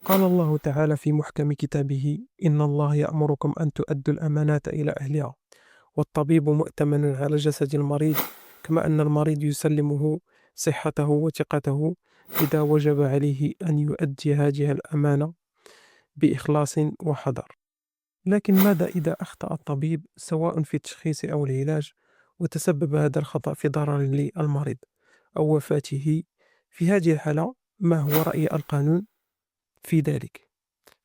قال الله تعالى في محكم كتابه: إن الله يأمركم أن تؤدوا الأمانات إلى أهلها، والطبيب مؤتمن على جسد المريض، كما أن المريض يسلمه صحته وثقته، إذا وجب عليه أن يؤدي هذه الأمانة بإخلاص وحذر. لكن ماذا إذا أخطأ الطبيب سواء في التشخيص أو العلاج، وتسبب هذا الخطأ في ضرر للمريض أو وفاته؟ في هذه الحالة، ما هو رأي القانون في ذلك؟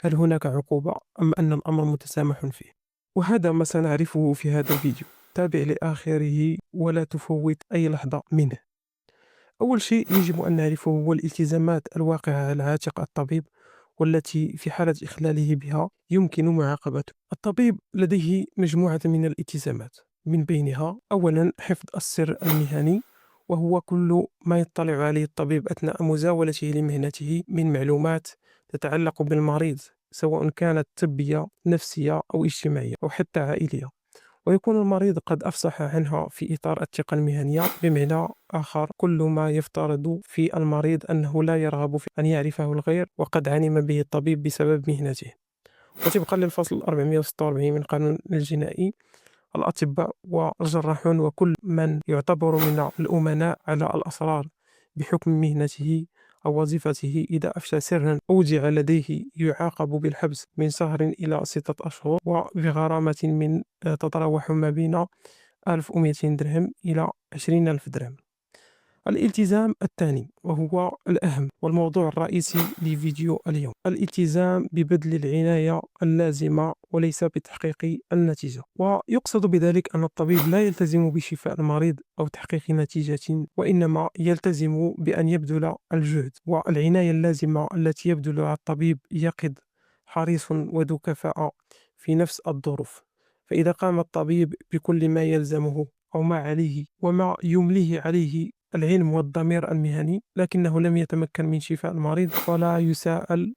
هل هناك عقوبة أم أن الأمر متسامح فيه؟ وهذا ما سنعرفه في هذا الفيديو. تابع لآخره ولا تفوت أي لحظة منه. أول شيء يجب أن نعرفه هو الالتزامات الواقعة على عاتق الطبيب، والتي في حالة إخلاله بها يمكن معاقبته. الطبيب لديه مجموعة من الالتزامات، من بينها أولا حفظ السر المهني، وهو كل ما يطلع عليه الطبيب أثناء مزاولته لمهنته من معلومات تتعلق بالمريض، سواء كانت طبية، نفسية أو اجتماعية أو حتى عائلية، ويكون المريض قد أفصح عنها في إطار الثقة المهنية. بمعنى آخر، كل ما يفترض في المريض أنه لا يرغب في أن يعرفه الغير وقد علم به الطبيب بسبب مهنته. وطبقا للفصل 446 من القانون الجنائي، الأطباء والجراحون وكل من يعتبر من الأمناء على الأسرار بحكم مهنته أو وظيفته، إذا أفشى سرا أودع لديه، يعاقب بالحبس من شهر إلى 6 أشهر، وبغرامة من تتراوح ما بين 1200 درهم إلى 20,000 درهم. الالتزام الثاني وهو الأهم والموضوع الرئيسي لفيديو اليوم: الالتزام ببذل العناية اللازمة وليس بتحقيق النتيجة. ويقصد بذلك أن الطبيب لا يلتزم بشفاء المريض أو تحقيق نتيجة، وإنما يلتزم بأن يبذل الجهد والعناية اللازمة التي يبذلها الطبيب يقظ، حريص وذو كفاءة في نفس الظروف. فإذا قام الطبيب بكل ما يلزمه أو ما عليه وما يمليه عليه العلم والضمير المهني، لكنه لم يتمكن من شفاء المريض،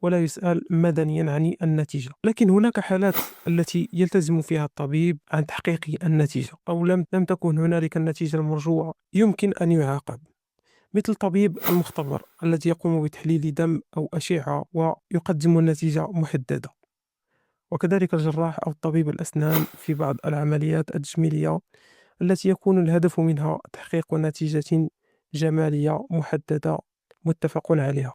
ولا يسأل مدنيا عن النتيجة. لكن هناك حالات التي يلتزم فيها الطبيب عن تحقيق النتيجة، أو لم تكن هنالك النتيجة المرجوة، يمكن أن يعاقب، مثل طبيب المختبر الذي يقوم بتحليل دم أو أشعة ويقدم النتيجة محددة، وكذلك الجراح أو طبيب الأسنان في بعض العمليات التجميلية التي يكون الهدف منها تحقيق نتيجة جمالية محددة متفق عليها.